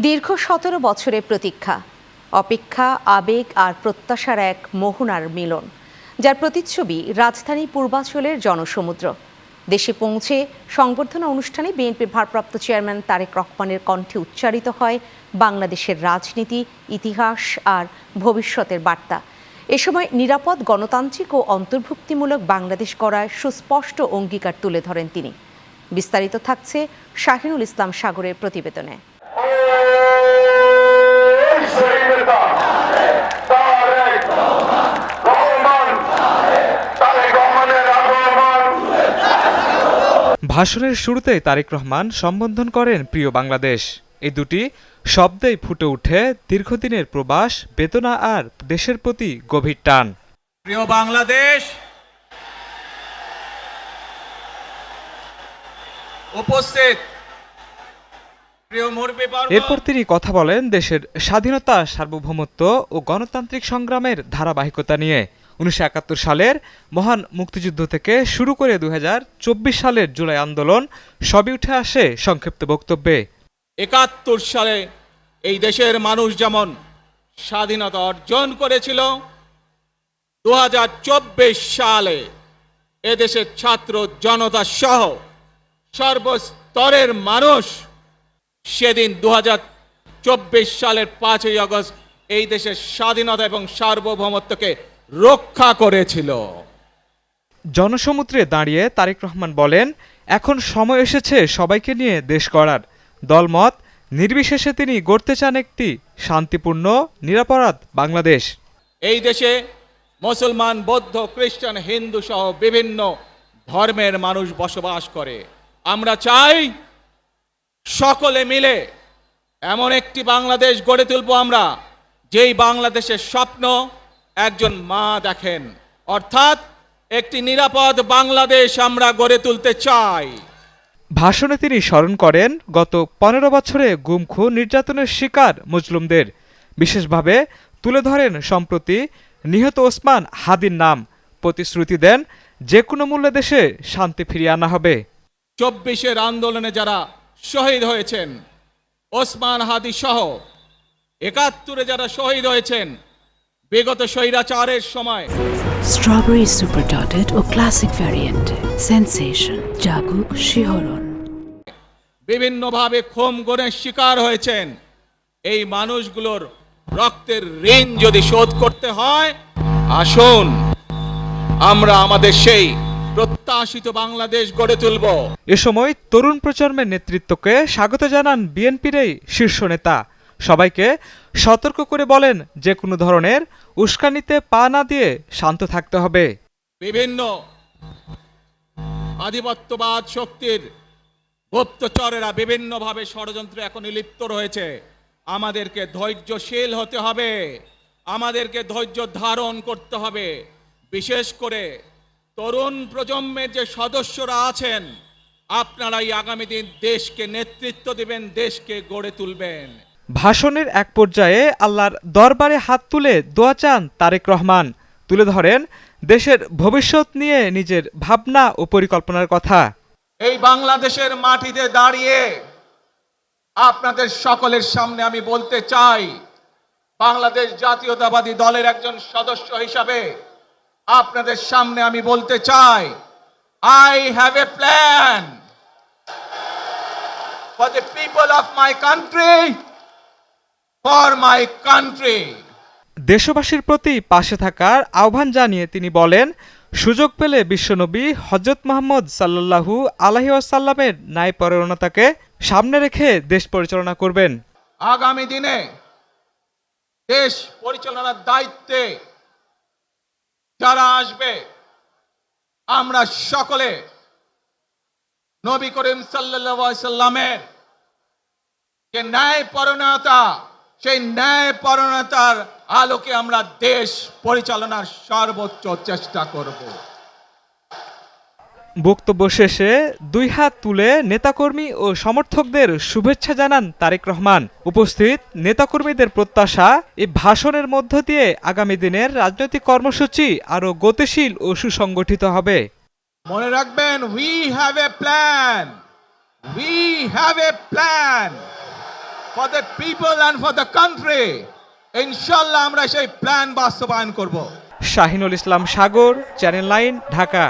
দীর্ঘ ১৭ বছরের প্রতীক্ষা, অপেক্ষা, আবেগ আর প্রত্যাশার এক মোহনার মিলন, যার প্রতিচ্ছবি রাজধানী পূর্বাঞ্চলের জনসমুদ্র। দেশে পৌঁছে সংবর্ধনা অনুষ্ঠানে বিএনপির ভারপ্রাপ্ত চেয়ারম্যান তারেক রহমানের কণ্ঠে উচ্চারিত হয় বাংলাদেশের রাজনীতি, ইতিহাস আর ভবিষ্যতের বার্তা। এ সময় নিরাপদ, গণতান্ত্রিক ও অন্তর্ভুক্তিমূলক বাংলাদেশ গড়ায় সুস্পষ্ট অঙ্গীকার তুলে ধরেন তিনি। বিস্তারিত থাকছে শাহিনুল ইসলাম সাগরের প্রতিবেদনে। ভাষণের শুরুতেই তারেক রহমান সম্বোধন করেন প্রিয় বাংলাদেশ। এই দুটি শব্দেই ফুটে ওঠে দীর্ঘদিনের প্রবাস, বেদনা আর দেশের প্রতি গভীর টান। প্রিয় বাংলাদেশ, উপস্থিত এরপর তিনি কথা বলেন দেশের স্বাধীনতা, সার্বভৌমত্ব ও গণতান্ত্রিক সংগ্রামের ধারাবাহিকতা নিয়ে। ১৯৭১ সালের মহান মুক্তিযুদ্ধ থেকে শুরু করে ২০২৪ সালের জুলাই আন্দোলন সবই উঠে আসে সংক্ষিপ্ত বক্তব্যে। ৭১ সালে এই দেশের মানুষ যেমন স্বাধীনতা অর্জন করেছিল, ২০২৪ সালে এদেশের ছাত্র জনতা সহ সর্বস্তরের মানুষ সেদিন ২০২৪ সালের ৫ই আগস্ট এই দেশের স্বাধীনতা এবং সার্বভৌমত্বকে রক্ষা করেছিল। জনসমুদ্রে দাঁড়িয়ে তারেক রহমান বলেন, এখন সময় এসেছে সবাইকে নিয়ে দেশ গড়ার। দলমত নির্বিশেষে তিনি গড়তে চান একটি শান্তিপূর্ণ, নিরাপরাধ বাংলাদেশ। এই দেশে মুসলমান, বৌদ্ধ, খ্রিস্টান, হিন্দু সহ বিভিন্ন ধর্মের মানুষ বসবাস করে। আমরা চাই সকলে মিলে এমন একটি বাংলাদেশ গড়ে তুলব আমরা, যেই বাংলাদেশের স্বপ্ন একজন মা দেখেন, অর্থাৎ একটি নিরাপদ বাংলাদেশ আমরা গড়ে তুলতে চাই। ভাষণে তিনি স্মরণ করেন গত ১৫ বছরে গুম, খুন, নির্যাতনের শিকার মজলুমদের। বিশেষভাবে তুলে ধরেন সম্প্রতি নিহত ওসমান হাদির নাম। প্রতিশ্রুতি দেন যে কোনো মূল্যে দেশে শান্তি ফিরিয়ে আনা হবে। ২৪-এর আন্দোলনে যারা শহীদ হয়েছেন, ওসমান হাদি সহ ৭১-এ যারা শহীদ হয়েছেন বিগত স্বৈরাচারের সময়। স্ট্রবেরি সুপার ডটেড ও ক্লাসিক ভ্যারিয়েন্টে সেন্সেশন জাগুক শিহরণ। বিভিন্নভাবে খুন গুমের শিকার হয়েছেন। এই মানুষগুলোর রক্তের ঋণ যদি শোধ করতে হয়, আসুন আমরা আমাদের সেই প্রত্যাশিত বাংলাদেশ গড়ে তুলব। এ সময় তরুণ প্রজন্মের নেতৃত্বকে স্বাগত জানান বিএনপির এই শীর্ষ নেতা। সবাইকে সতর্ক করে বলেন যে কোনো ধরনের উস্কানিতে পা না দিয়ে শান্ত থাকতে হবে। বিভিন্ন আধিপত্যবাদ শক্তির গুপ্তচরেরা বিভিন্নভাবে ষড়যন্ত্রে এখন লিপ্ত রয়েছে। আমাদেরকে ধৈর্যশীল হতে হবে, আমাদেরকে ধৈর্য ধারণ করতে হবে। বিশেষ করে তরুণ প্রজন্মের যে সদস্যরা আছেন, আপনারাই আগামী দিন দেশকে নেতৃত্ব দেবেন, দেশকে গড়ে তুলবেন। ভাষণের এক পর্যায়ে আল্লাহর দরবারে হাত তুলে দোয়া চান তারেক রহমান। তুলে ধরেন দেশের ভবিষ্যৎ নিয়ে নিজের ভাবনা ও পরিকল্পনার কথা। এই বাংলাদেশের মাটিতে দাঁড়িয়ে আপনাদের সকলের সামনে আমি বলতে চাই, বাংলাদেশ জাতীয়তাবাদী দলের একজন সদস্য হিসাবে আপনাদের সামনে আমি বলতে চাই, I have a plan for the people of my country, for my country. দেশবাসীর প্রতি পাশে থাকার আহ্বান জানিয়ে তিনি বলেন, সুযোগ পেলে বিশ্বনবী হযরত মুহাম্মদ সাল্লাল্লাহু আলাইহি ওয়াসাল্লামের ন্যায়পরায়ণতাকে সামনে রেখে দেশ পরিচালনা করবেন। আগামী দিনে দেশ পরিচালনার দায়িত্বে যারা আসবে, আমরা সকলে নবী করিম সাল্লাল্লাহু আলাইহি সাল্লামের যে ন্যায়পরায়ণতা, সেই ন্যায়পরায়ণতার আলোকে আমরা দেশ পরিচালনার সর্বোচ্চ চেষ্টা করব। বক্তব্য শেষে দুই হাত তুলে নেতাকর্মী ও সমর্থকদের শুভেচ্ছা জানান তারেক রহমান। উপস্থিত নেতাকর্মীদের প্রত্যাশা, এই ভাষণের মধ্য দিয়ে আগামী দিনের রাজনৈতিক কর্মসূচি আরও গতিশীল ও সুসংগঠিত হবে। মনে রাখবেন, we have a plan, we have a plan. For the people and for the country. ইনশাল্লাহ আমরা সেই প্ল্যান বাস্তবায়ন করব। শাহিনুল ইসলাম সাগর, চ্যানেল 9, ঢাকা।